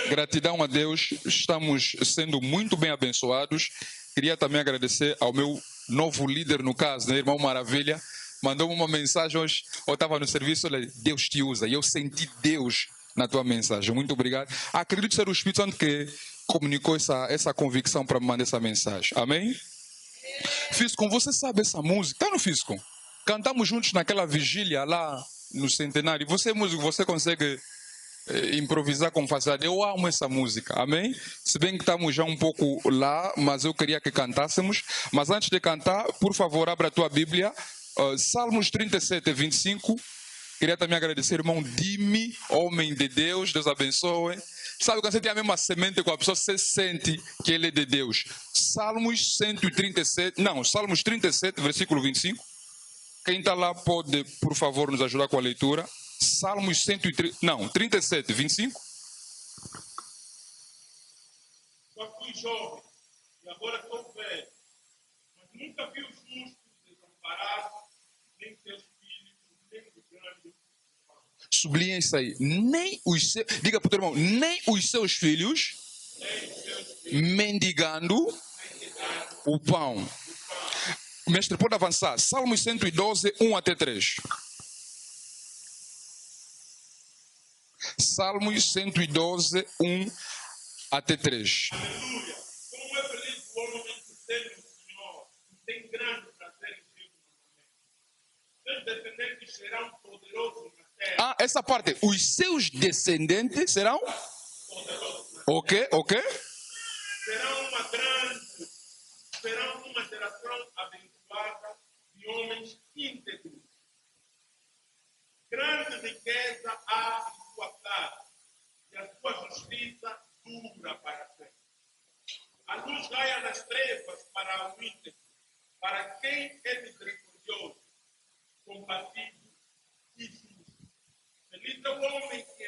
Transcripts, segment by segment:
Gratidão a Deus, estamos sendo muito bem abençoados. Queria também agradecer ao meu novo líder, no caso, né, irmão Maravilha. Mandou-me uma mensagem hoje, eu estava no serviço, olha, Deus te usa. E eu senti Deus na tua mensagem. Muito obrigado. Acredito ser o Espírito Santo que comunicou essa convicção para me mandar essa mensagem. Amém? Fiscon, você sabe essa música? Está no Fiscon? Cantamos juntos naquela vigília lá no Centenário. Você é músico, você consegue improvisar com facilidade. Eu amo essa música, amém? Se bem que estamos já um pouco lá, mas eu queria que cantássemos. Mas antes de cantar, por favor, abra a tua Bíblia. Salmos 37, 25. Queria também agradecer, irmão Dimi, homem de Deus, Deus abençoe. Sabe quando você tem a mesma semente com a pessoa, você sente que ele é de Deus. Salmos 37, versículo 25. Quem está lá pode, por favor, nos ajudar com a leitura. Salmos 37, 25. Já fui jovem e agora estou velho, mas nunca vi os justos desamparados, nem seus filhos, nem os grandes. Sublinha isso aí. Diga para o teu irmão, nem os seus filhos mendigando o pão. Mestre, pode avançar. Salmos 112, 1 até 3. Salmos 112, 1 até 3. Aleluia! Como é feliz o homem que tem no Senhor, que tem grande prazer em Deus. Seus descendentes serão poderosos na terra. Essa parte. Os seus descendentes serão? Poderosos. Ok. Serão uma geração abençoada de homens íntegros. Grande riqueza há em sua casa, e a sua justiça dura para sempre. A luz raia nas trevas para o íntegro, para quem é misericordioso, compassivo e justo. Feliz é o homem que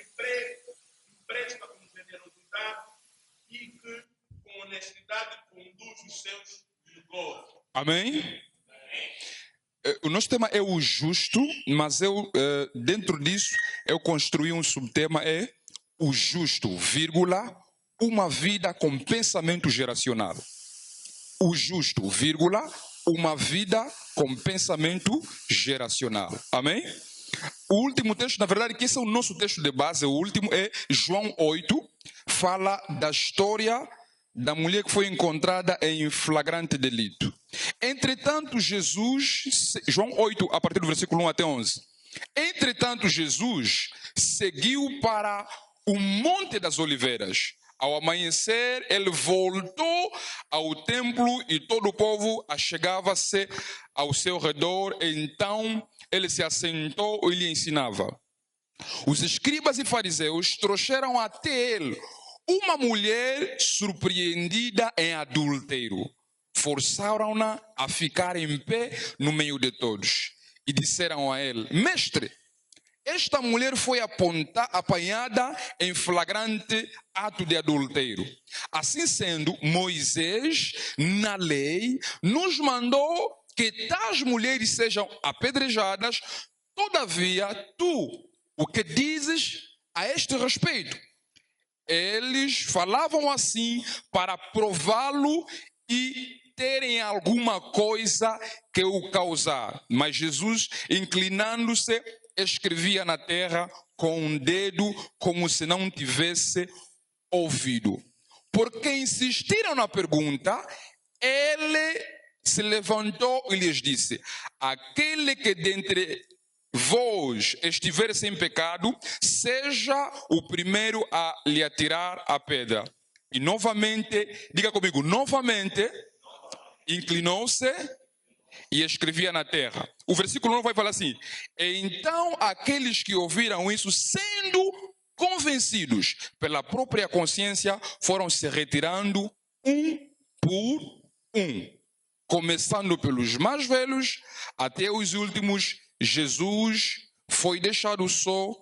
empresta com generosidade e que com honestidade conduz os seus negócios. Amém? O nosso tema é o justo, mas dentro disso, eu construí um subtema, é o justo, vírgula, uma vida com pensamento geracional. O justo, vírgula, uma vida com pensamento geracional. Amém? O último texto, na verdade, que esse é o nosso texto de base, o último é João 8, fala da história da mulher que foi encontrada em flagrante delito. Entretanto, Jesus, João 8, a partir do versículo 1 até 11. Entretanto, Jesus seguiu para o Monte das Oliveiras. Ao amanhecer, ele voltou ao templo e todo o povo achegava-se ao seu redor. Então, ele se assentou e lhe ensinava. Os escribas e fariseus trouxeram até ele uma mulher surpreendida em adultério. Forçaram-na a ficar em pé no meio de todos. E disseram a ele: Mestre, esta mulher foi apanhada em flagrante ato de adultério. Assim sendo, Moisés, na lei, nos mandou que tais mulheres sejam apedrejadas. Todavia, tu, o que dizes a este respeito? Eles falavam assim para prová-lo e terem alguma coisa que o causar. Mas Jesus, inclinando-se, escrevia na terra com um dedo, como se não tivesse ouvido. Porque insistiram na pergunta, ele se levantou e lhes disse: aquele que dentre vós estiver sem pecado, seja o primeiro a lhe atirar a pedra. E novamente, diga comigo, novamente, inclinou-se e escrevia na terra. O versículo 9 vai falar assim: então aqueles que ouviram isso, sendo convencidos pela própria consciência, foram se retirando um por um, começando pelos mais velhos até os últimos. Jesus foi deixado só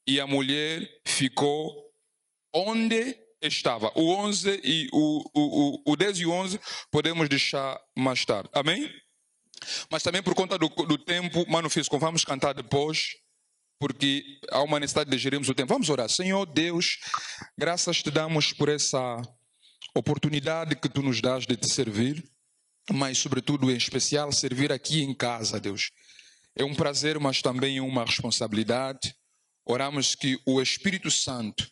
e a mulher ficou onde estava. O 11 e o 10 e o 11 podemos deixar mais tarde. Amém? Mas também por conta do tempo, Mano Fisco, vamos cantar depois, porque há uma necessidade de gerirmos o tempo. Vamos orar. Senhor Deus, graças te damos por essa oportunidade que tu nos dás de te servir, mas sobretudo em especial servir aqui em casa, Deus. É um prazer, mas também é uma responsabilidade. Oramos que o Espírito Santo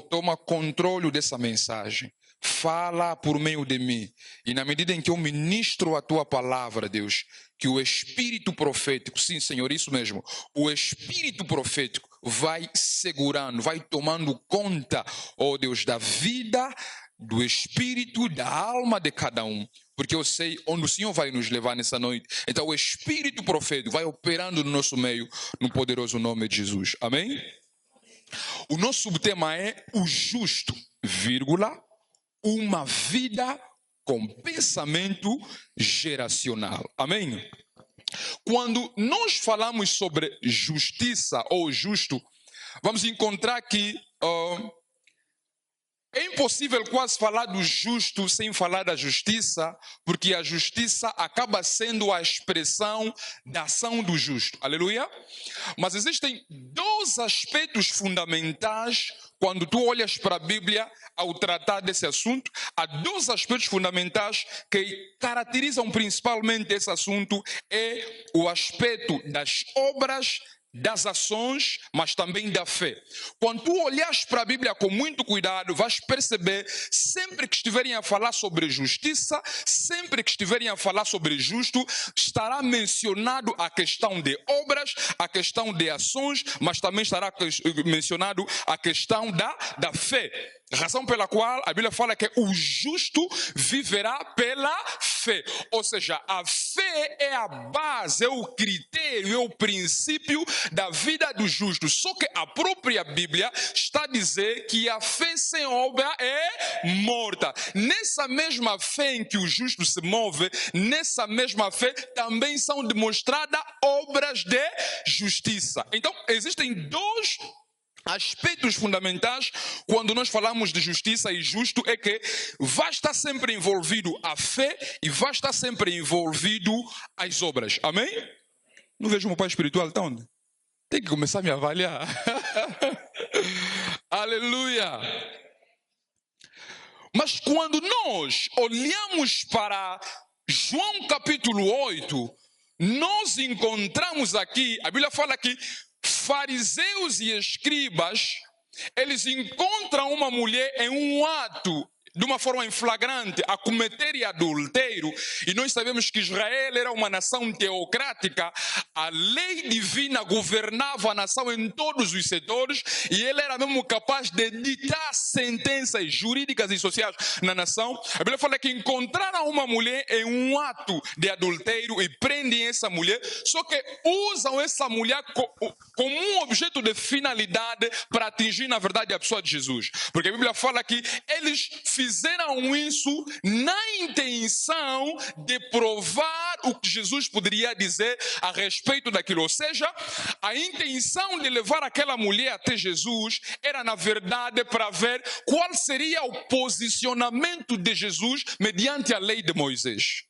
toma controle dessa mensagem. Fala por meio de mim. E na medida em que eu ministro a tua palavra, Deus, que o Espírito profético, sim, Senhor, isso mesmo, o Espírito profético vai segurando, vai tomando conta, Deus, da vida, do Espírito, da alma de cada um. Porque eu sei onde o Senhor vai nos levar nessa noite. Então o Espírito profético vai operando no nosso meio, no poderoso nome de Jesus. Amém? O nosso subtema é o justo, vírgula, uma vida com pensamento geracional. Amém? Quando nós falamos sobre justiça ou justo, vamos encontrar que é impossível quase falar do justo sem falar da justiça, porque a justiça acaba sendo a expressão da ação do justo. Aleluia? Mas existem dois aspectos fundamentais quando tu olhas para a Bíblia ao tratar desse assunto. Há dois aspectos fundamentais que caracterizam principalmente esse assunto. É o aspecto das obras, das ações, mas também da fé. Quando tu olhas para a Bíblia com muito cuidado, vais perceber, sempre que estiverem a falar sobre justiça, sempre que estiverem a falar sobre justo, estará mencionado a questão de obras, a questão de ações, mas também estará mencionado a questão da fé. Razão pela qual a Bíblia fala que o justo viverá pela fé. Ou seja, a fé é a base, é o critério, é o princípio da vida do justo. Só que a própria Bíblia está a dizer que a fé sem obra é morta. Nessa mesma fé em que o justo se move, nessa mesma fé também são demonstradas obras de justiça. Então, existem dois aspectos fundamentais quando nós falamos de justiça e justo, é que vai estar sempre envolvido a fé e vai estar sempre envolvido as obras. Amém? Não vejo meu pai espiritual, tá onde? Tem que começar a me avaliar. Aleluia! Mas quando nós olhamos para João capítulo 8, nós encontramos aqui, a Bíblia fala que fariseus e escribas, eles encontram uma mulher em um ato, de uma forma flagrante, a cometer adultério. E nós sabemos que Israel era uma nação teocrática, a lei divina governava a nação em todos os setores, e ele era mesmo capaz de ditar sentenças jurídicas e sociais na nação. A Bíblia fala que encontraram uma mulher em um ato de adultério e prendem essa mulher, só que usam essa mulher como um objeto de finalidade para atingir, na verdade, a pessoa de Jesus. Porque a Bíblia fala que eles fizeram isso na intenção de provar o que Jesus poderia dizer a respeito daquilo. Ou seja, a intenção de levar aquela mulher até Jesus era, na verdade, para ver qual seria o posicionamento de Jesus mediante a lei de Moisés.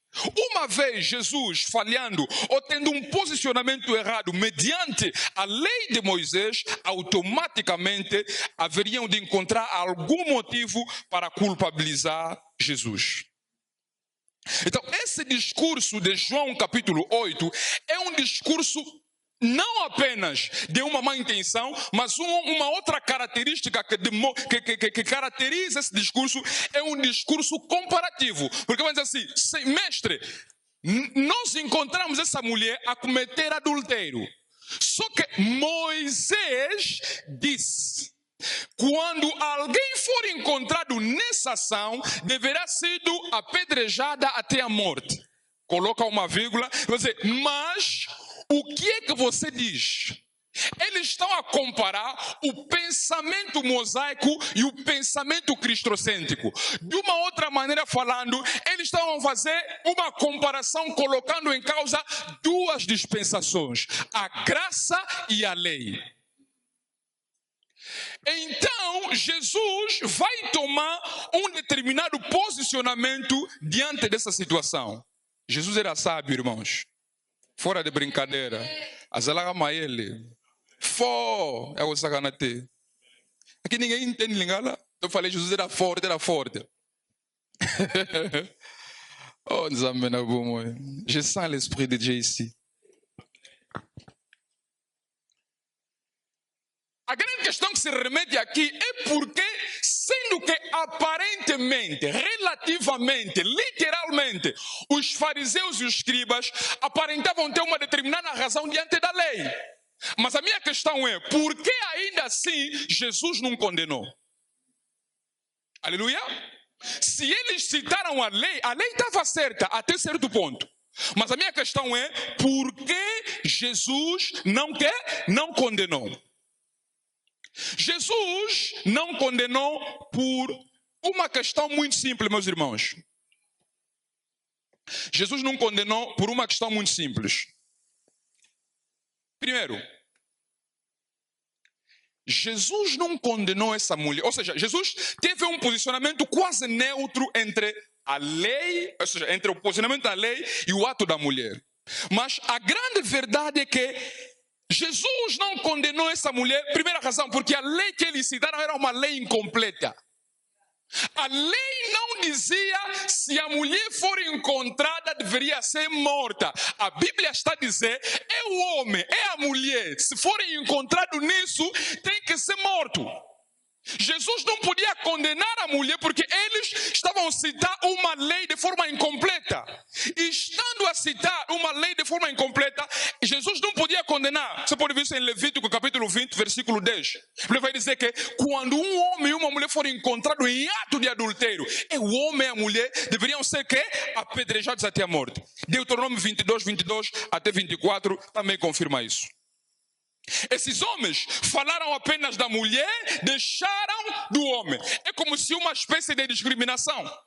Uma vez Jesus falhando ou tendo um posicionamento errado mediante a lei de Moisés, automaticamente haveriam de encontrar algum motivo para culpabilizar Jesus. Então, esse discurso de João capítulo 8 é um discurso não apenas de uma má intenção, mas uma outra característica que caracteriza esse discurso é um discurso comparativo. Porque vamos dizer assim, mestre, nós encontramos essa mulher a cometer adultério. Só que Moisés disse: quando alguém for encontrado nessa ação, deverá ser apedrejada até a morte. Coloca uma vírgula, mas o que é que você diz? Eles estão a comparar o pensamento mosaico e o pensamento cristocêntrico. De uma outra maneira falando, eles estão a fazer uma comparação colocando em causa duas dispensações: a graça e a lei. Então, Jesus vai tomar um determinado posicionamento diante dessa situação. Jesus era sábio, irmãos. Fora de brincadeira. Azalaga maele. Fó é o sacanate. Aqui ninguém entende Lingala. Eu falei, Jesus era forte, era forte. Oh, nous amène à vous, moi. Je sens l'esprit de Dieu ici. A grande questão que se remete aqui é porque, sendo que aparentemente, relativamente, literalmente, os fariseus e os escribas aparentavam ter uma determinada razão diante da lei. Mas a minha questão é, por que ainda assim Jesus não condenou? Aleluia? Se eles citaram a lei estava certa até certo ponto. Mas a minha questão é, por que Jesus não condenou? Jesus não condenou por uma questão muito simples, meus irmãos. Jesus não condenou por uma questão muito simples. Primeiro, Jesus não condenou essa mulher, ou seja, Jesus teve um posicionamento quase neutro entre a lei, ou seja, entre o posicionamento da lei e o ato da mulher. Mas a grande verdade é que Jesus não condenou essa mulher, primeira razão, porque a lei que eles citaram era uma lei incompleta. A lei não dizia se a mulher for encontrada deveria ser morta. A Bíblia está a dizer, é o homem, é a mulher. Se forem encontrados nisso, tem que ser morto. Jesus não podia condenar a mulher porque eles estavam a citar uma lei de forma incompleta. E estando a citar uma lei de forma incompleta, Jesus não podia condenar. Você pode ver isso em Levítico capítulo 20, versículo 10. Ele vai dizer que quando um homem e uma mulher forem encontrados em ato de adultério, o homem e a mulher deveriam ser apedrejados até a morte. Deuteronômio 22, 22 até 24 também confirma isso. Esses homens falaram apenas da mulher, deixaram do homem. É como se uma espécie de discriminação.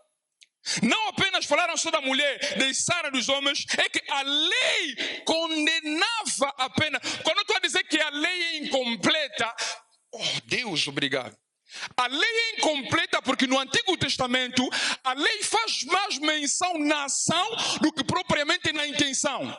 Não apenas falaram só da mulher, deixaram dos homens, é que a lei condenava apenas. Quando eu estou a dizer que a lei é incompleta, oh Deus, obrigado. A lei é incompleta porque no Antigo Testamento a lei faz mais menção na ação do que propriamente na intenção.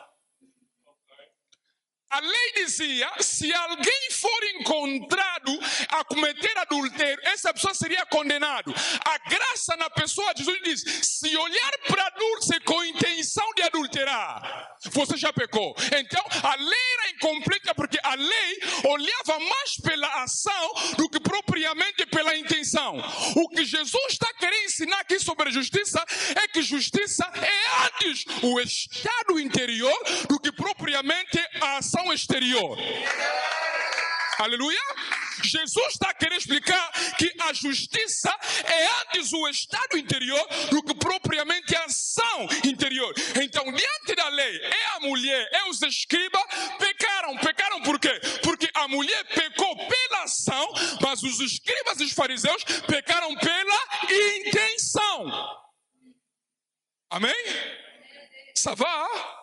A lei dizia, se alguém for encontrado a cometer adultério, essa pessoa seria condenado. A graça na pessoa de Jesus diz, se olhar para adultério com intenção de adulterar, você já pecou. Então, a lei era incompleta porque a lei olhava mais pela ação do que propriamente pela intenção. O que Jesus está querendo ensinar aqui sobre a justiça é que justiça é antes o estado interior do que propriamente a ação exterior. Aleluia. Jesus está querendo explicar que a justiça é antes o estado interior do que propriamente a ação interior. Então, diante da lei, é a mulher, é os escribas, pecaram. Pecaram por quê? Porque a mulher pecou pela ação, mas os escribas e os fariseus pecaram pela intenção. Amém? Ça va?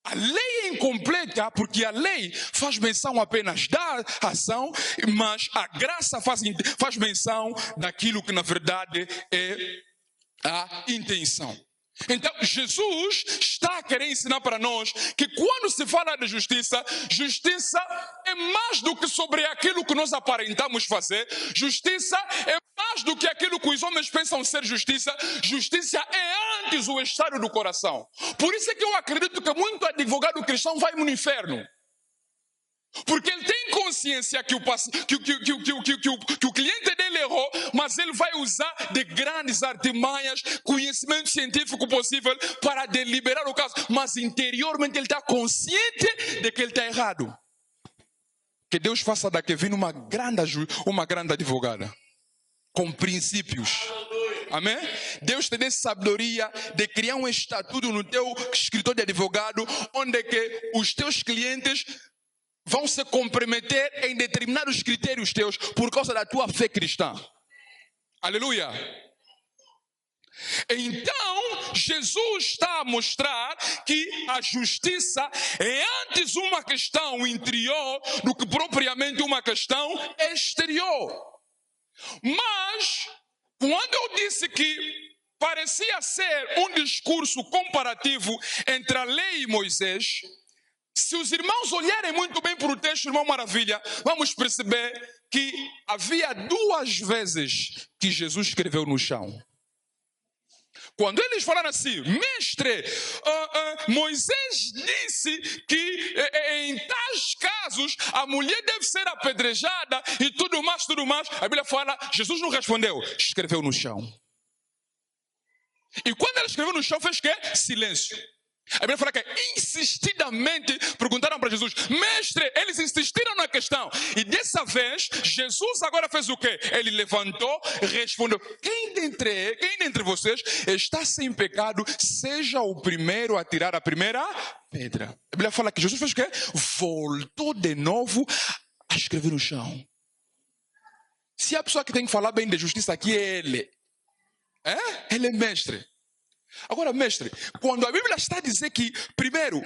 A lei é incompleta porque a lei faz menção apenas da ação, mas a graça faz menção daquilo que na verdade é a intenção. Então Jesus está a querer ensinar para nós que quando se fala de justiça, justiça é mais do que sobre aquilo que nós aparentamos fazer. Justiça é mais do que aquilo que os homens pensam ser justiça. Justiça é antes o estado do coração. Por isso é que eu acredito que muito advogado cristão vai no inferno. Porque ele tem consciência que o cliente dele errou, mas ele vai usar de grandes artimanhas, conhecimento científico possível para deliberar o caso. Mas interiormente ele está consciente de que ele está errado. Que Deus faça da Kevin uma grande advogada, com princípios. Amém? Deus te dê sabedoria de criar um estatuto no teu escritório de advogado, onde que os teus clientes vão se comprometer em determinados critérios teus por causa da tua fé cristã. Aleluia. Então, Jesus está a mostrar que a justiça é antes uma questão interior do que propriamente uma questão exterior. Mas, quando eu disse que parecia ser um discurso comparativo entre a lei e Moisés, Se os irmãos olharem muito bem para o texto, irmão Maravilha, vamos perceber que havia 2 vezes que Jesus escreveu no chão. Quando eles falaram assim, mestre, Moisés disse que em tais casos a mulher deve ser apedrejada e tudo mais. A Bíblia fala, Jesus não respondeu, escreveu no chão. E quando ele escreveu no chão, fez o quê? Silêncio. A Bíblia fala que insistidamente perguntaram para Jesus, mestre, eles insistiram na questão. E dessa vez, Jesus agora fez o quê? Ele levantou, respondeu, quem dentre vocês está sem pecado, seja o primeiro a tirar a primeira pedra. A Bíblia fala que Jesus fez o quê? Voltou de novo a escrever no chão. Se a pessoa que tem que falar bem de justiça aqui é ele. Ele é mestre. Agora, mestre, quando a Bíblia está a dizer que, primeiro,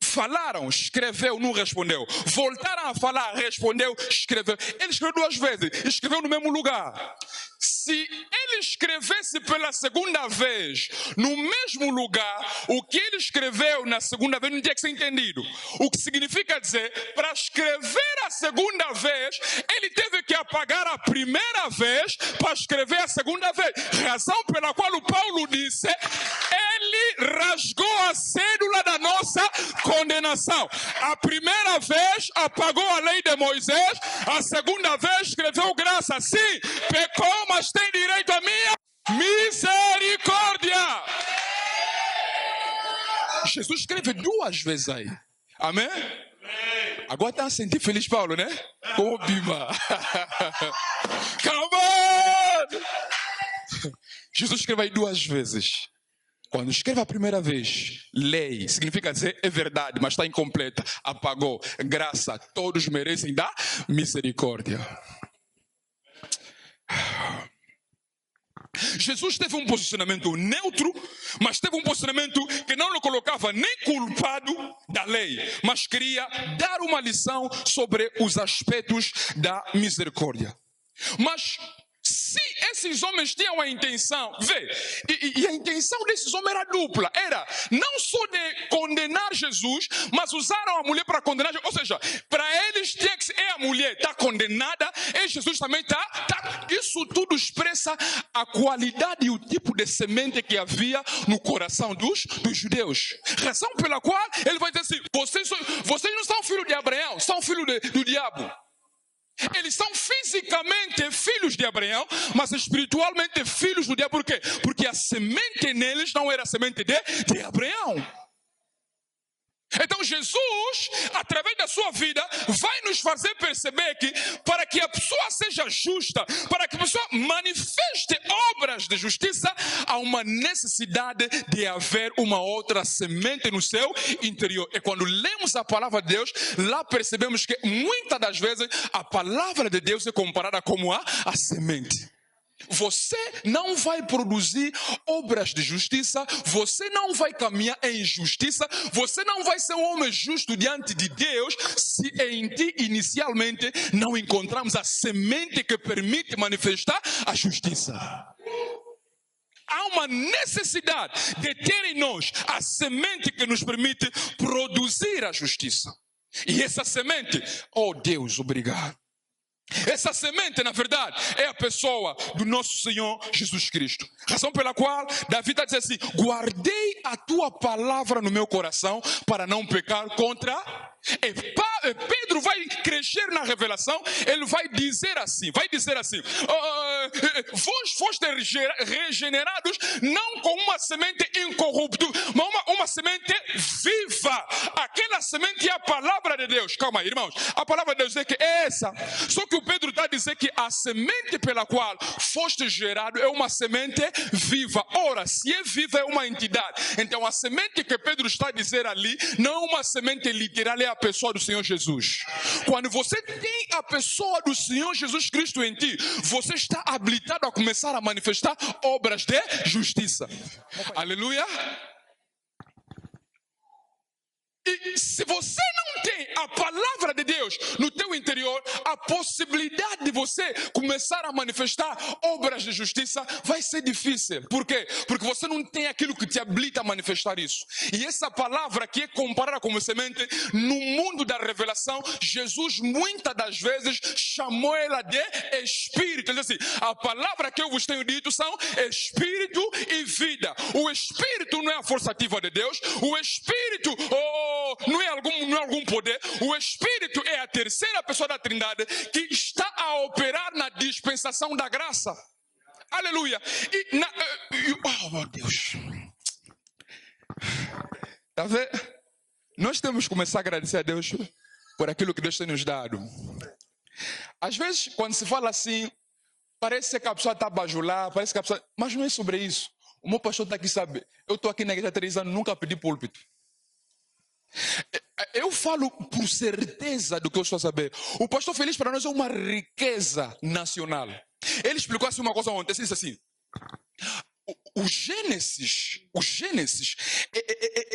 falaram, escreveu, não respondeu. Voltaram a falar, respondeu, escreveu. Ele escreveu 2 vezes, escreveu no mesmo lugar. Se ele escrevesse pela segunda vez, no mesmo lugar, o que ele escreveu na segunda vez não tinha que ser entendido. O que significa dizer, para escrever a segunda vez, ele teve que apagar a primeira vez para escrever a segunda vez. Razão pela qual o Paulo disse, ele rasgou a cédula da nossa condenação. A primeira vez apagou a lei de Moisés, a segunda vez escreveu graça. Sim, pecou, mas tem direito à minha misericórdia. Jesus escreve 2 vezes aí. Amém? Agora está a sentir feliz, Paulo, né? Como Bima. Come on! Jesus escreve aí 2 vezes. Quando escreve a primeira vez, lei, significa dizer é verdade, mas está incompleta. Apagou. Graça, todos merecem da misericórdia. Jesus teve um posicionamento neutro, mas teve um posicionamento que não lhe colocava nem culpado da lei, mas queria dar uma lição sobre os aspectos da misericórdia. Mas se esses homens tinham a intenção, e a intenção desses homens era dupla, era não só de condenar Jesus, mas usaram a mulher para condenar Jesus. Ou seja, para eles tinha que ser, a mulher está condenada, e Jesus também está. Isso tudo expressa a qualidade e o tipo de semente que havia no coração dos judeus. Razão pela qual ele vai dizer assim, vocês não são filhos de Abraão, são filhos do diabo. Eles são fisicamente filhos de Abraão, mas espiritualmente filhos do diabo. Por quê? Porque a semente neles não era a semente de Abraão. Então Jesus, através da sua vida, vai nos fazer perceber que para que a pessoa seja justa, para que a pessoa manifeste obras de justiça, há uma necessidade de haver uma outra semente no seu interior. E quando lemos a palavra de Deus, lá percebemos que muitas das vezes a palavra de Deus é comparada como a semente. Você não vai produzir obras de justiça, você não vai caminhar em justiça, você não vai ser um homem justo diante de Deus se em ti inicialmente não encontramos a semente que permite manifestar a justiça. Há uma necessidade de ter em nós a semente que nos permite produzir a justiça. E essa semente, oh Deus, obrigado. Essa semente, na verdade, é a pessoa do nosso Senhor Jesus Cristo. Razão pela qual Davi está dizendo assim, guardei a tua palavra no meu coração para não pecar contra... Pedro vai crescer na revelação, ele vai dizer assim, vós foste regenerados não com uma semente incorruptível, mas uma semente viva. Aquela semente é a palavra de Deus. Calma aí, irmãos, a palavra de Deus é que é essa. Só que o Pedro está a dizer que a semente pela qual foste gerado é uma semente viva. Ora, se é viva é uma entidade. Então a semente que Pedro está a dizer ali não é uma semente literal, é a pessoa do Senhor Jesus. Quando você tem a pessoa do Senhor Jesus Cristo em ti, você está habilitado a começar a manifestar obras de justiça. Aleluia. E se você não tem a palavra de Deus no teu interior, a possibilidade de você começar a manifestar obras de justiça vai ser difícil. Por quê? Porque você não tem aquilo que te habilita a manifestar isso. E essa palavra que é comparada como semente, no mundo da revelação, Jesus muitas das vezes chamou ela de Espírito. Ele diz assim, a palavra que eu vos tenho dito são Espírito e vida. O Espírito não é a força ativa de Deus, o Espírito não é algum poder, o Espírito é a terceira pessoa da Trindade que está a operar na dispensação da graça. Aleluia. Oh meu Deus. Tá vendo? Nós temos que começar a agradecer a Deus por aquilo que Deus tem nos dado. Às vezes, quando se fala assim, parece que a pessoa está a bajular, parece que a pessoa... Mas não é sobre isso. O meu pastor está aqui, sabe? Eu estou aqui na igreja há 3 anos, nunca pedi púlpito. Eu falo por certeza do que eu estou a saber. O pastor Feliz para nós é uma riqueza nacional. Ele explicou assim uma coisa ontem, ele disse assim, o Gênesis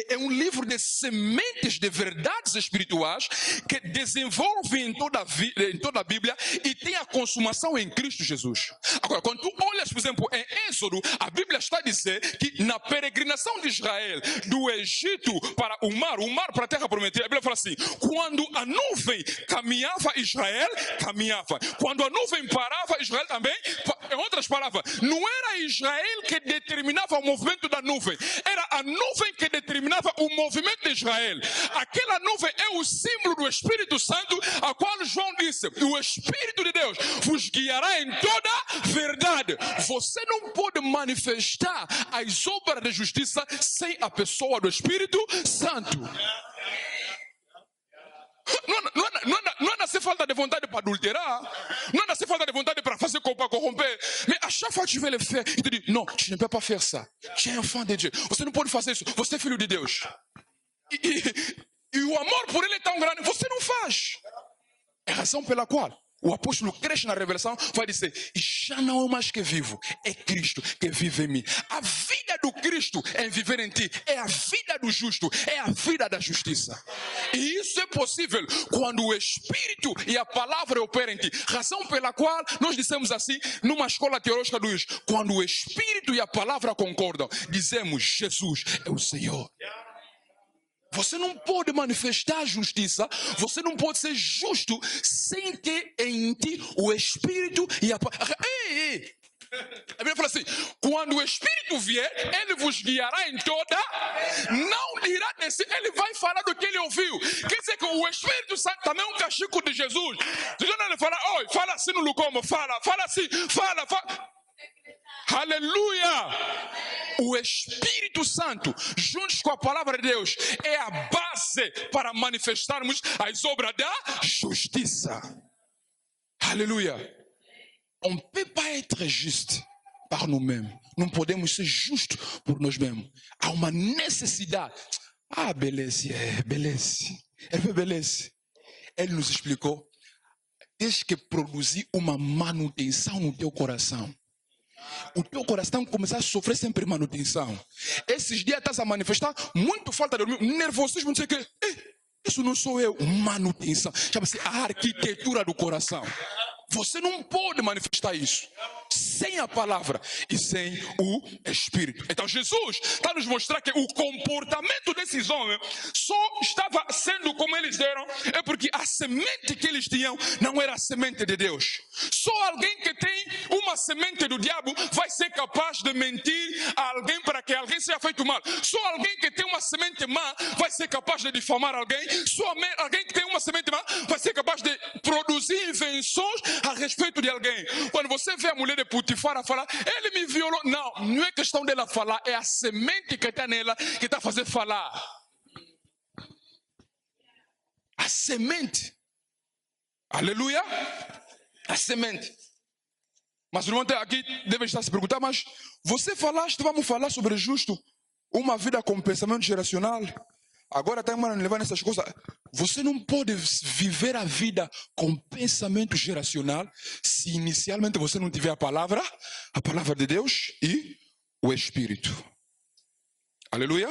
é um livro de sementes de verdades espirituais que desenvolve em toda a Bíblia e tem a consumação em Cristo Jesus. Agora, quando tu olhas, por exemplo, em Êxodo, a Bíblia está a dizer que na peregrinação de Israel do Egito para o mar para a terra prometida, a Bíblia fala assim, quando a nuvem caminhava, Israel caminhava. Quando a nuvem parava, Israel também. Em outras palavras, não era Israel que determinava o movimento da nuvem, era a nuvem que determinava o movimento de Israel. Aquela nuvem é o símbolo do Espírito Santo, a qual João disse, o Espírito de Deus vos guiará em toda verdade. Você não pode manifestar as obras de justiça sem a pessoa do Espírito Santo. Não é nascer falta de vontade para adulterar, não é nascer falta de vontade para fazer para corromper, mas à chaque fois que tu veux le faire, il te dit, non, tu ne peux pas faire ça, tu es enfant de Dieu, você não pode fazer isso, você é filho de Deus, e o amor por ele é tão grande, você não faz. É a razão pela qual o apóstolo cresce na revelação, vai dizer, já não é mais que vivo, é Cristo que vive em mim. A vida do Cristo é viver em ti, é a vida do justo, é a vida da justiça. E isso é possível quando o Espírito e a palavra operam em ti. Razão pela qual nós dissemos assim, numa escola teológica do Luiz, quando o Espírito e a palavra concordam, dizemos, Jesus é o Senhor. Você não pode manifestar justiça, você não pode ser justo sem ter em ti o Espírito e a palavra. A Bíblia fala assim, quando o Espírito vier, ele vos guiará em toda, não dirá desse, ele vai falar do que ele ouviu. Quer dizer que o Espírito Santo também é um cachico de Jesus. Ele fala, oi, fala assim no Lucomo, fala assim, fala. Aleluia! O Espírito Santo, juntos com a palavra de Deus, é a base para manifestarmos as obras da justiça. Aleluia! On ne peut pas être juste par nous-mêmes. Não podemos ser justos por nós mesmos. Há uma necessidade. Beleza. Ele nos explicou. Tens que produzir uma manutenção no teu coração. O teu coração começar a sofrer sempre manutenção. Esses dias estás a manifestar muito falta de dormir, nervosismo, não sei o quê. Isso não sou eu, manutenção. Chama-se a arquitetura do coração. Você não pode manifestar isso sem a palavra e sem o Espírito. Então Jesus está a nos mostrar que o comportamento desses homens só estava sendo como eles eram, é porque a semente que eles tinham não era a semente de Deus. Só alguém que tem uma semente do diabo vai ser capaz de mentir a alguém para que alguém seja feito mal. Só alguém que tem uma semente má vai ser capaz de difamar alguém. Só alguém que tem uma semente má vai ser capaz de produzir invenções a respeito de alguém. Quando você vê a mulher de Putifar a falar, ele me violou. Não é questão dela falar, é a semente que está nela que está a fazer falar. A semente. Aleluia. A semente. Mas o irmão aqui deve estar se perguntar, mas você falaste, vamos falar sobre justo, uma vida com pensamento geracional. Agora está levando essas coisas. Você não pode viver a vida com pensamento geracional se inicialmente você não tiver a palavra de Deus e o Espírito. Aleluia?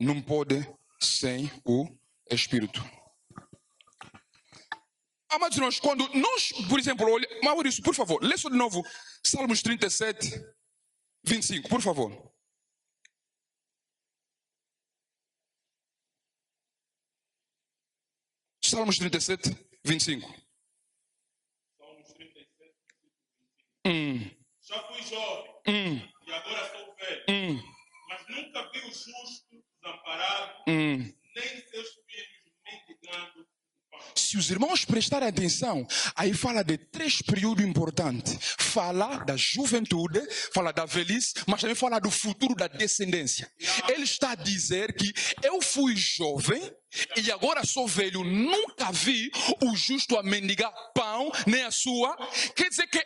Não pode sem o Espírito. Amados irmãos, quando nós, por exemplo, Maurício, por favor, lê só de novo Salmos 37, 25, por favor. Salmos 37, 25. Salmos 37, 25. Já fui jovem e agora sou velho, mas nunca vi o justo desamparado, nem seus filhos mendigando. Se os irmãos prestarem atenção, aí fala de 3 períodos importantes. Fala da juventude, fala da velhice, mas também fala do futuro da descendência. Ele está a dizer que eu fui jovem e agora sou velho, nunca vi o justo a mendigar pão, nem a sua. Quer dizer que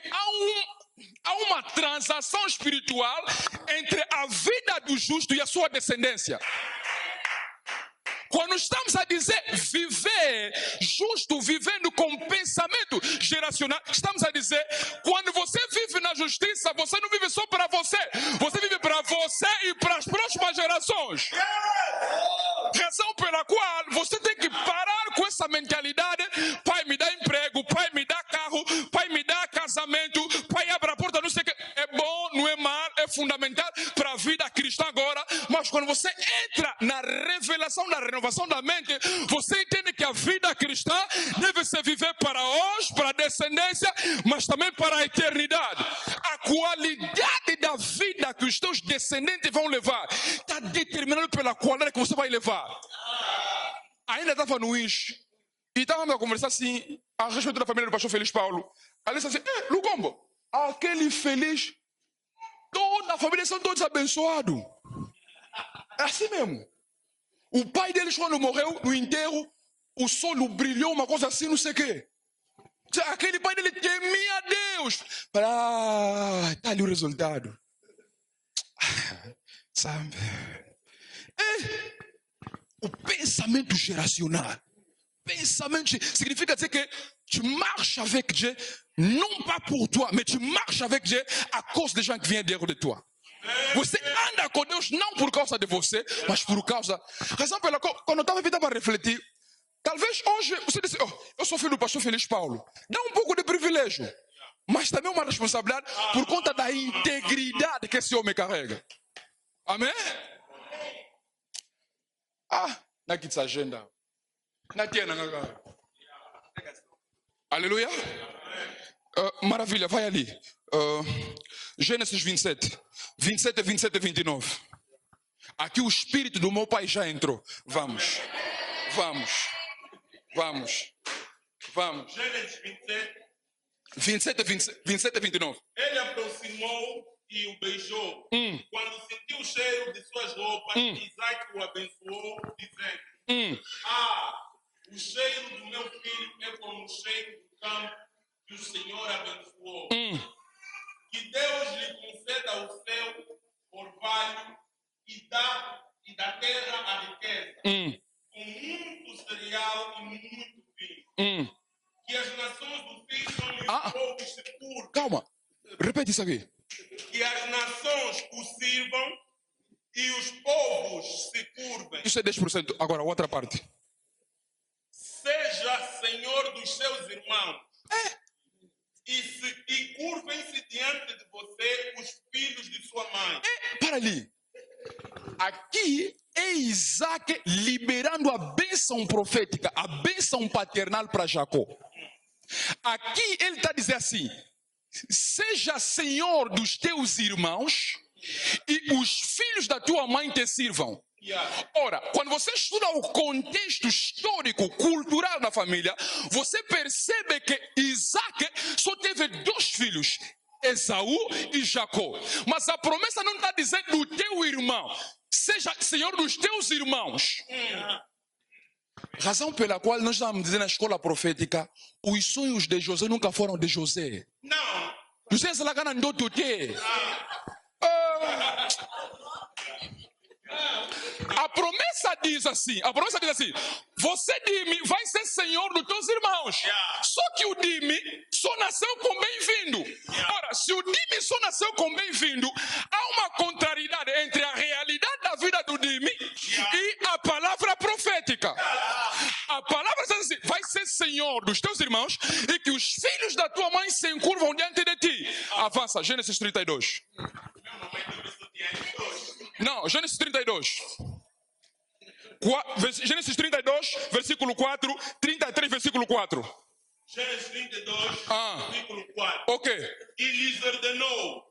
há uma transação espiritual entre a vida do justo e a sua descendência. Quando estamos a dizer viver justo, vivendo com pensamento geracional, estamos a dizer, quando você vive na justiça, você não vive só para você, você vive para você e para as próximas gerações. Razão pela qual você tem que parar com essa mentalidade: pai me dá emprego, pai me dá carro, pai me dá casamento, pai abre a porta, não sei o que. É bom, não é mal, é fundamental para a vida cristã agora, mas quando você entra na revelação da renovação da mente, você entende que a vida cristã deve se viver para hoje, para a descendência, mas também para a eternidade. A qualidade da vida que os teus descendentes vão levar está determinada pela qualidade que você vai levar. Ainda estava no INS e estávamos a conversar assim a respeito da família do pastor Feliz Paulo. Ali disse assim: Lugombo, aquele feliz, toda a família são todos abençoados. É assim mesmo. O pai deles, quando morreu no enterro, o sol brilhou, uma coisa assim, não sei o quê. Aquele pai dele temia Deus. Está ali o resultado. Sabe? O pensamento geracional. Pensamento significa dizer que tu marches avec Dieu, non pas pour toi, mais tu marches avec Dieu à cause des gens qui viennent derrière de toi. Você anda com Deus não por causa de você, mas por causa. Razão pela qual, quando eu estava para refletir, talvez hoje você disse: eu sou filho do pastor Feliz Paulo. Dá um pouco de privilégio, mas também uma responsabilidade por conta da integridade que esse homem carrega. Amém? Na essa agenda. Na tiena, aleluia. Maravilha, vai ali. Gênesis 27 e 29. Aqui o espírito do meu pai já entrou. Vamos. Gênesis 27 e 29. Ele aproximou e o beijou. Quando sentiu o cheiro de suas roupas, Isaac o abençoou, dizendo: o cheiro do meu filho é como o cheiro do campo que o Senhor abençoou. Que Deus lhe conceda o céu orvalho e da terra a riqueza, com muito cereal e muito vinho. Que as nações do sirvam e os povos se curvem. Calma, repete isso aqui. Que as nações o sirvam e os povos se curvem. Isso é 10%. Agora, a outra parte. Seja senhor dos seus irmãos. E curvem-se diante de você os filhos de sua mãe. Para ali. Aqui é Isaac liberando a bênção profética, a bênção paternal para Jacó. Aqui ele está dizendo assim: seja senhor dos teus irmãos e os filhos da tua mãe te sirvam. Ora, quando você estuda o contexto histórico, cultural da família, você percebe que Isaac só teve 2 filhos, Esaú e Jacó. Mas a promessa não está dizendo do teu irmão, seja senhor dos teus irmãos. Razão pela qual nós estamos dizendo na escola profética, os sonhos de José nunca foram de José. Não. José se lagana ndoto te. A promessa diz assim: você Dimi vai ser senhor dos teus irmãos. Só que o Dimi só nasceu com bem-vindo. Ora, se o Dimi só nasceu com bem-vindo, há uma contrariedade entre a realidade da vida do Dimi e a palavra profética. senhor dos teus irmãos e que os filhos da tua mãe se encurvam diante de ti. Avança, Gênesis 32. Não, Gênesis 32. Gênesis 32, versículo 4, 33, versículo 4. Gênesis 32, versículo 4. Ok. E lhes ordenou: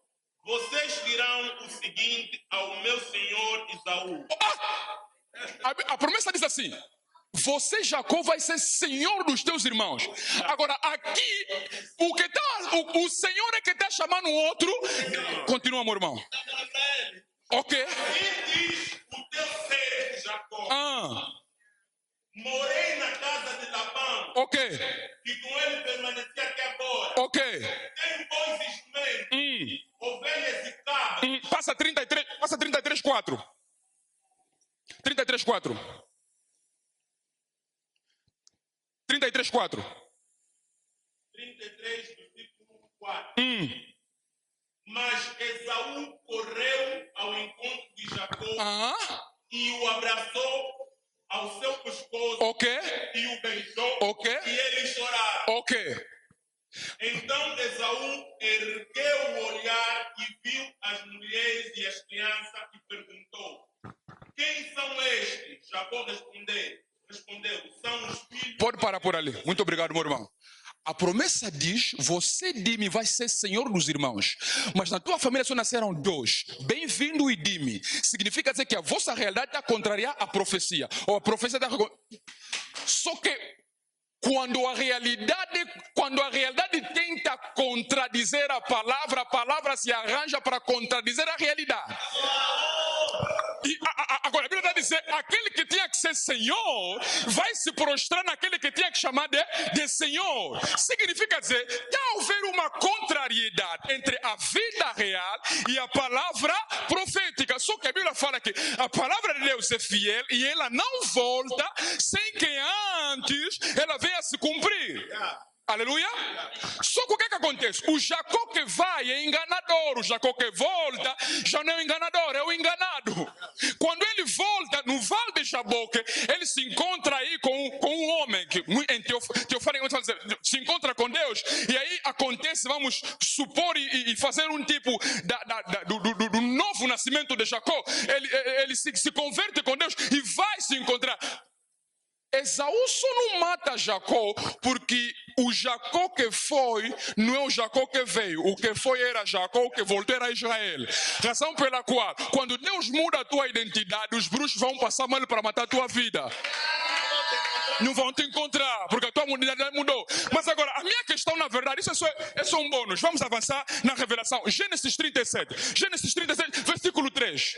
vocês dirão o seguinte ao meu senhor Esaú. A promessa diz assim: você, Jacó, vai ser senhor dos teus irmãos. Agora, aqui, o senhor é que está chamando o outro. Continua, meu irmão. Ok. E diz o teu servo Jacó: morei na casa de Labão. Ok. E com ele permaneci até agora. Ok. Tem bons instrumentos, ovelhas e cabras. Passa 33, 4. 33, 4. 33, 4. 33, versículo 4. Mas Esaú correu ao encontro de Jacó e o abraçou ao seu pescoço. Ok. E o beijou. Ok. E eles choraram. Ok. Então Esaú ergueu o olhar e viu as mulheres e as crianças e perguntou: quem são estes? Jacó respondeu: são os filhos. Pode parar por ali. Muito obrigado, meu irmão. A promessa diz: você, Dime, vai ser senhor dos irmãos. Mas na tua família só nasceram 2. Bem-vindo e Dime. Significa dizer que a vossa realidade está a contrariar a profecia. Ou a profecia está... Só que quando a realidade tenta contradizer a palavra se arranja para contradizer a realidade. E agora a Bíblia está dizendo: aquele que tinha que ser senhor vai se prostrar naquele que tinha que chamar de senhor. Significa dizer, está a haver uma contrariedade entre a vida real e a palavra profética. Só que a Bíblia fala que a palavra de Deus é fiel e ela não volta sem que antes ela venha se cumprir. Aleluia. Só que o que acontece? O Jacó que vai é enganador. O Jacó que volta já não é o enganador, é o enganado. Quando ele volta no Vale de Jaboque, ele se encontra aí com um homem que em Teofânia se encontra com Deus. E aí acontece, vamos supor e fazer um tipo do novo nascimento de Jacó. Ele se converte com Deus e vai se encontrar. Esaú só não mata Jacó porque o Jacó que foi não é o Jacó que veio. O que foi era Jacó, o que voltou era Israel. Razão pela qual, quando Deus muda a tua identidade, os bruxos vão passar mal para matar a tua vida. Não vão te encontrar, porque a tua identidade mudou. Mas agora, a minha questão, na verdade, isso é só um bônus. Vamos avançar na revelação. Gênesis 37, versículo 3.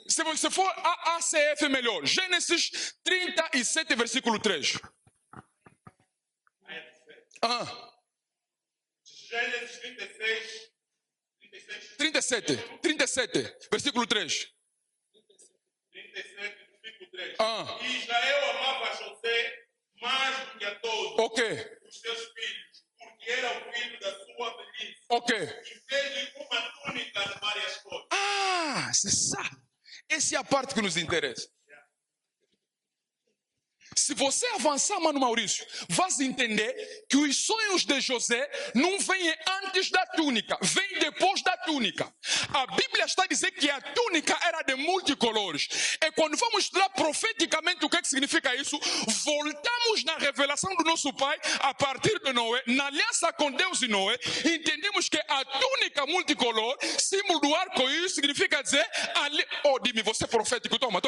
Se você for a ACF melhor, Gênesis 37, versículo 3. Gênesis 37, versículo 3. 37, versículo 3. E Israel amava José mais do que a todos os seus filhos, porque era o filho da sua velhice. E fez-lhe uma túnica de várias cores. Você sabe. Essa é a parte que nos interessa. Se você avançar, Mano Maurício, vais entender que os sonhos de José não vêm antes da túnica, vêm depois da túnica. A Bíblia está a dizer que a túnica era de multicolores. E quando vamos estudar profeticamente o que significa isso, voltamos na revelação do nosso Pai a partir de Noé, na aliança com Deus e Noé, entendemos que a túnica multicolor, símbolo do arco-íris, significa dizer, Dime, você é profético, toma.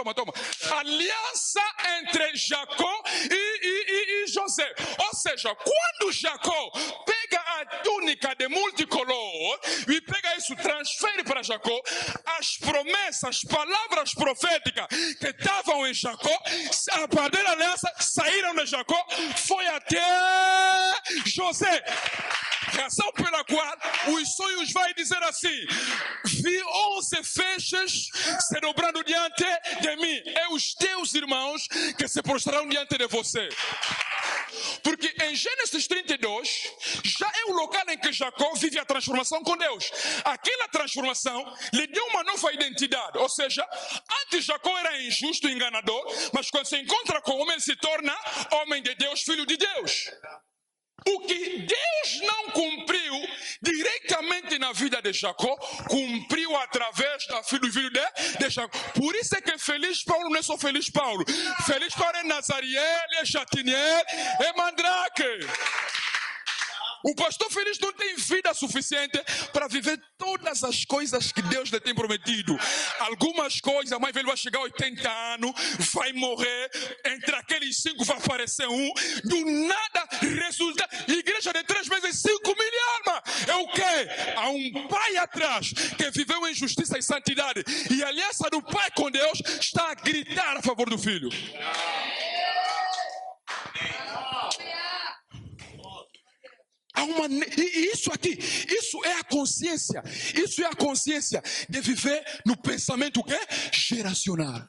Aliança entre Jacó e José. Ou seja, quando Jacó pega a túnica de multicolor e pega isso, transfere para Jacó, as promessas, as palavras proféticas que estavam em Jacó, a partir da aliança, saíram de Jacó, foi até José. Razão pela qual os sonhos vai dizer assim: vi 11 feixes se dobrando diante de mim. É os teus irmãos que se prostrarão diante de você. Porque em Gênesis 32 já é o local em que Jacó vive a transformação com Deus. Aquela transformação lhe deu uma nova identidade. Ou seja, antes Jacó era injusto e enganador, mas quando se encontra com o homem, ele se torna homem de Deus, filho de Deus. O que Deus não cumpriu diretamente na vida de Jacó, cumpriu através do filho de Jacó. Por isso é que Feliz Paulo não é só Feliz Paulo. Feliz Paulo é Nazariel, é Chatiniel, é Mandrake. O pastor feliz não tem vida suficiente para viver todas as coisas que Deus lhe tem prometido. Algumas coisas, a mãe velha vai chegar a 80 anos, vai morrer, entre aqueles 5 vai aparecer um, do nada resulta, igreja de 3 meses, 5 mil almas. É o quê? Há um pai atrás que viveu em justiça e santidade, e a aliança do pai com Deus está a gritar a favor do filho. Isso aqui, isso é a consciência. Isso é a consciência de viver no pensamento que é geracional.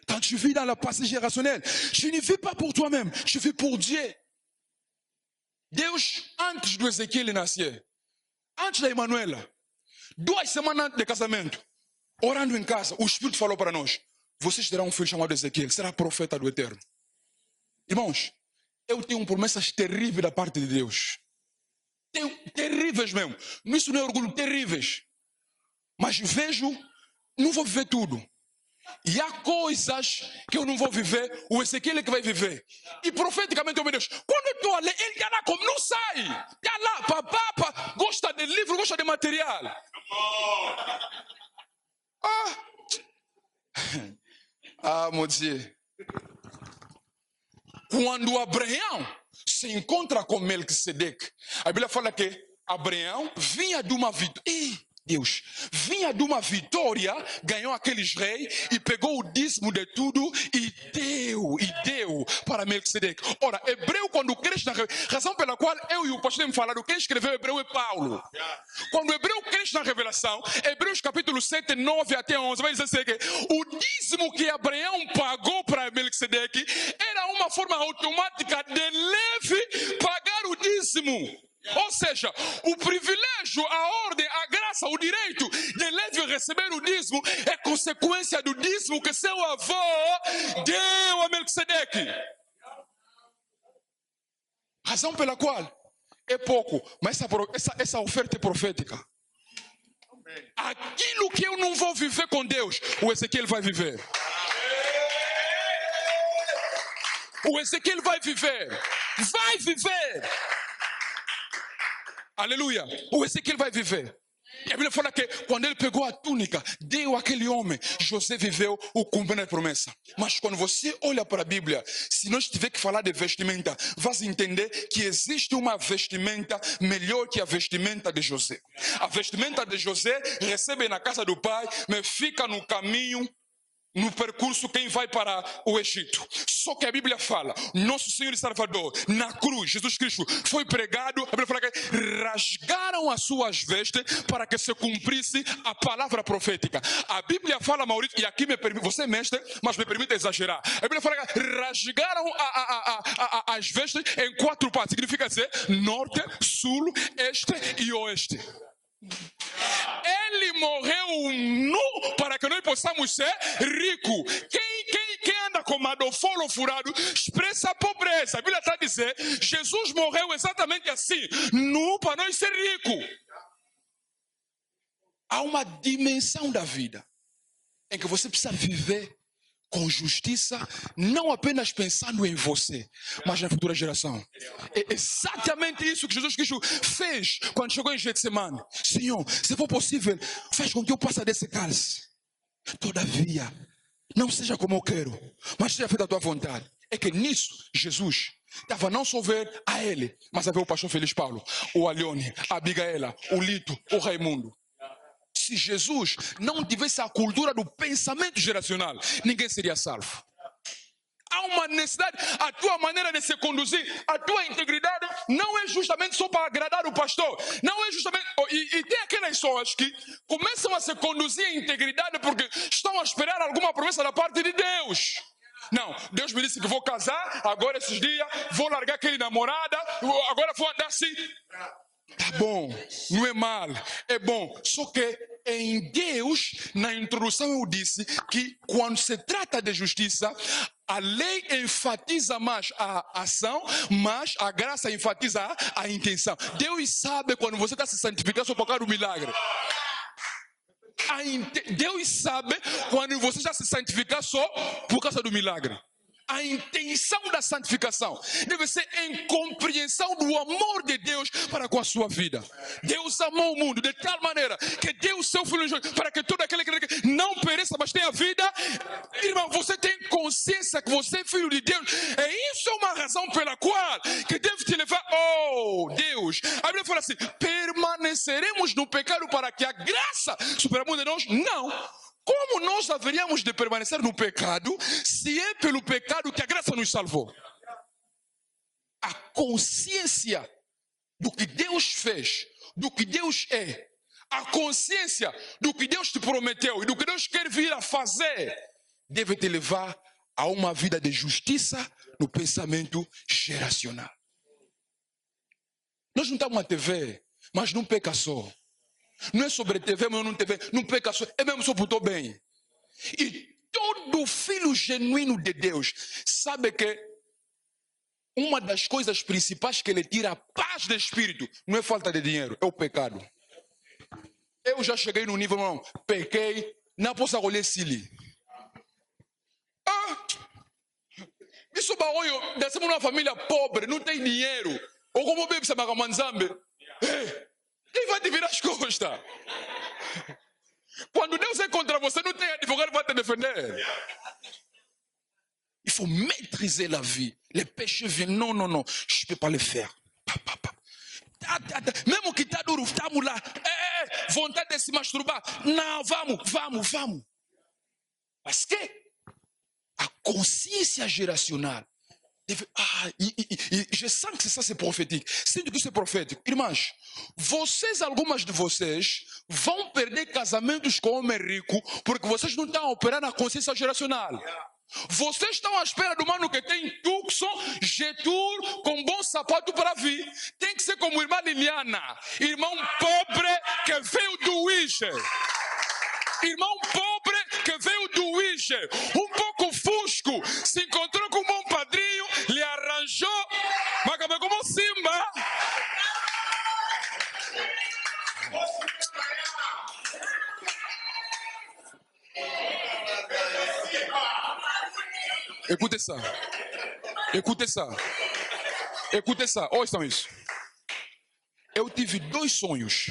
Quand tu vis dans la pensée gérationnelle, tu ne vis pas pour toi-même, tu vis pour Dieu. Deus, antes do Ezequiel nascer, antes da Emanuela, 2 semanas antes do casamento, orando em casa, o Espírito falou para nós: vocês terão um filho chamado Ezequiel, será profeta do Eterno. Irmãos, eu tenho promessas terríveis da parte de Deus. Terríveis mesmo. Isso não é orgulho, terríveis. Mas vejo, não vou viver tudo. E há coisas que eu não vou viver, o Ezequiel é que vai viver. E profeticamente, meu Deus, quando eu estou a ler, ele está lá como não sai. Está lá, papá, gosta de livro, gosta de material. Meu Deus. Quando Abraão se encontra com Melquisedeque, a Bíblia fala que Abraão vinha de uma vitória. Deus vinha de uma vitória, ganhou aqueles reis e pegou o dízimo de tudo e deu para Melquisedeque. Ora, Hebreu, quando cresce na razão pela qual eu e o pastor temos falado, quem escreveu Hebreu é Paulo. Quando Hebreu cresce na revelação, Hebreus capítulo 7, 9 até 11, vai dizer assim que o dízimo que Abraão pagou para Melquisedeque era uma forma automática de Levi pagar o dízimo. Ou seja, o privilégio, a ordem, a graça, o direito de Levi receber o dízimo é consequência do dízimo que seu avô deu a Melquisedeque. Razão pela qual é pouco, mas essa oferta é profética. Aquilo que eu não vou viver com Deus, o Ezequiel vai viver. O Ezequiel vai viver. Vai viver. Aleluia. O Ezequiel vai viver. E a Bíblia fala que quando ele pegou a túnica, deu àquele homem, José viveu o cumprimento da promessa. Mas quando você olha para a Bíblia, se nós tiver que falar de vestimenta, vais entender que existe uma vestimenta melhor que a vestimenta de José. A vestimenta de José recebe na casa do pai, mas fica no caminho, no percurso quem vai para o Egito. Só que a Bíblia fala, nosso Senhor e Salvador, na cruz, Jesus Cristo, foi pregado, a Bíblia fala que rasgaram as suas vestes para que se cumprisse a palavra profética. A Bíblia fala, Maurício, e aqui me permite, você é mestre, mas me permite exagerar. A Bíblia fala que rasgaram as vestes em 4 partes. Significa dizer norte, sul, este e oeste. Ele morreu nu para que nós possamos ser ricos. Quem anda com madofolo furado expressa a pobreza. A Bíblia está a dizer, Jesus morreu exatamente assim, nu para nós ser ricos. Há uma dimensão da vida em que você precisa viver com justiça, não apenas pensando em você, mas na futura geração. É exatamente isso que Jesus Cristo fez quando chegou em Getsemane. Senhor, se for possível, faz com que eu possa desse cálice. Todavia, não seja como eu quero, mas seja feita a tua vontade. É que nisso, Jesus estava não só a ver a ele, mas a ver o pastor Feliz Paulo, o Alione, a Abigaela, o Lito, o Raimundo. Se Jesus não tivesse a cultura do pensamento geracional, ninguém seria salvo. Há uma necessidade, a tua maneira de se conduzir, a tua integridade não é justamente só para agradar o pastor. Não é justamente. E tem aquelas pessoas que começam a se conduzir em integridade porque estão a esperar alguma promessa da parte de Deus. Não, Deus me disse que vou casar, agora esses dias, vou largar aquele namorada, agora vou andar assim. Tá bom, não é mal, é bom. Só que em Deus, na introdução eu disse que quando se trata de justiça, A lei enfatiza mais a ação, mas a graça enfatiza a intenção. Deus sabe quando você está se santificando só por causa do milagre. Deus sabe quando você já se santificar só por causa do milagre. A intenção da santificação deve ser em compreensão do amor de Deus para com a sua vida. Deus amou o mundo de tal maneira que deu o seu Filho para que todo aquele que não pereça, mas tenha vida. Irmão, você tem consciência que você é filho de Deus. E isso é uma razão pela qual que deve te levar. Oh, Deus. A Bíblia fala assim: permaneceremos no pecado para que a graça superamunde de nós? Não. Como nós haveríamos de permanecer no pecado se é pelo pecado que a graça nos salvou? A consciência do que Deus fez, do que Deus é, a consciência do que Deus te prometeu e do que Deus quer vir a fazer, deve te levar a uma vida de justiça no pensamento geracional. Nós não estamos na TV, mas não peca só. Não é sobre TV, mas não TV, não peca só, é mesmo só por teu bem. E todo filho genuíno de Deus sabe que uma das coisas principais que ele tira a paz de espírito não é falta de dinheiro, é o pecado. Eu já cheguei no nível, não, pequei, não posso acolher Sili. Isso baoio, descemos numa família pobre, não tem dinheiro. Ou como bebe sama kamanzambe. Quem vai te virar as costas? Quando Deus é contra você, não tem advogado que vai te defender. Il faut maîtriser la vie. Les péchés viennent. Non, non, non. Je ne peux pas le faire. Mesmo que está duro, estamos lá. Vontade de se masturbar. Não, vamos. Parce que a consciência geracional. Je sens que ça c'est prophétique. Sinto que isso é profético. Irmãs, algumas de vocês, vão perder casamentos com homem rico porque vocês não estão a operar na consciência geracional. Vocês estão à espera do mano que tem Tucson, Getur, com bom sapato para vir. Tem que ser como irmã Liliana, irmão pobre que veio do Ige. Irmão pobre que veio do Ige, um pouco fusco, se encontrou com um bom padrinho, lhe arranjou, mas acabou como Simba. Écoutez ça, ouçam isso. Eu tive 2 sonhos.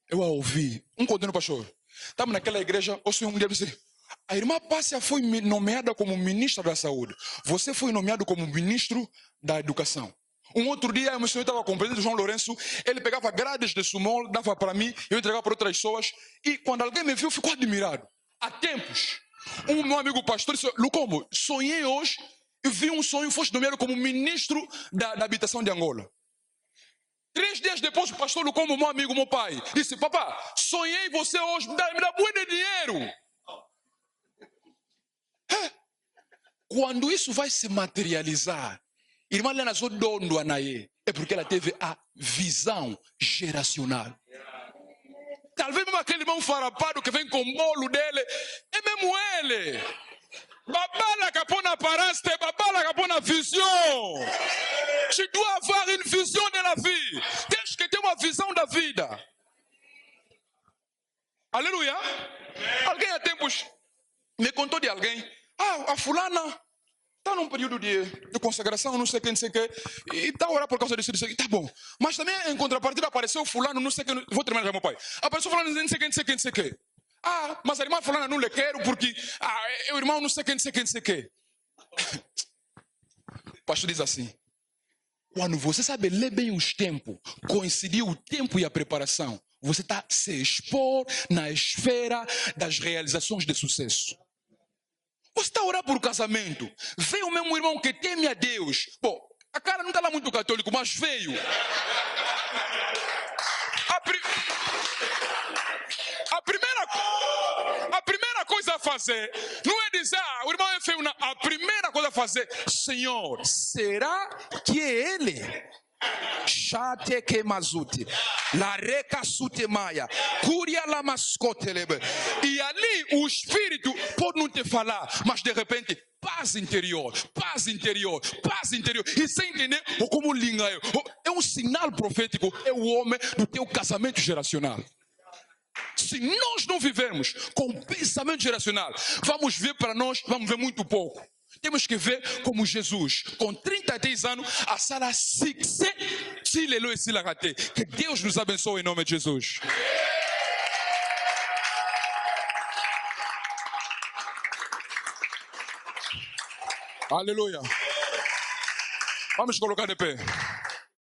Eu a ouvi, contando o pastor. Estamos naquela igreja, o senhor um dia disse: a irmã Pássia foi nomeada como ministra da saúde. Você foi nomeado como ministro da educação. Um outro dia, o senhor estava com o presidente João Lourenço, ele pegava grades de sumol, dava para mim, eu entregava para outras pessoas, e quando alguém me viu, ficou admirado. Há tempos, um meu amigo pastor disse: Lucombo, sonhei hoje, e vi um sonho, foste nomeado como ministro da habitação de Angola. 3 dias depois, o pastor Lucombo, meu amigo, meu pai, disse: papá, sonhei você hoje, me dá muito dinheiro. Quando isso vai se materializar, irmã Helena só dondo anaye, é porque ela teve a visão geracional. Talvez mesmo aquele irmão farapado que vem com o bolo dele, é mesmo ele. Babala capona paraste, babala capona vision. Tu dois avoir une vision de la vie. Tens que ter uma visão da vida. Aleluia. Alguém há tempos me contou de alguém. A fulana está num período de consagração, não sei quem, e está a orar por causa disso. Tá bom. Mas também em contrapartida apareceu fulano, não sei quem. Vou terminar já, meu pai. Apareceu fulano, não sei quem. Mas a irmã fulana não lhe quero porque o irmão não sei quem. O pastor diz assim: quando você sabe ler bem os tempos, coincidir o tempo e a preparação, você está a se expor na esfera das realizações de sucesso. Você está a orar por casamento, veio o mesmo irmão que teme a Deus. Bom, a cara não está lá muito católico, mas veio. A primeira coisa a fazer não é dizer: o irmão é feio, não. A primeira coisa a fazer: Senhor, será que é ele? Chate que mazuti, la reca sutemaya, curia la mascotelebe. E ali o espírito pode não te falar, mas de repente, paz interior, paz interior, paz interior. E sem entender como linga é um sinal profético, é o homem do teu casamento geracional. Se nós não vivermos com pensamento geracional, vamos ver para nós, vamos ver muito pouco. Temos que ver como Jesus, com 33 anos, a sala succès, que Deus nos abençoe em nome de Jesus. Aleluia. Vamos colocar de pé.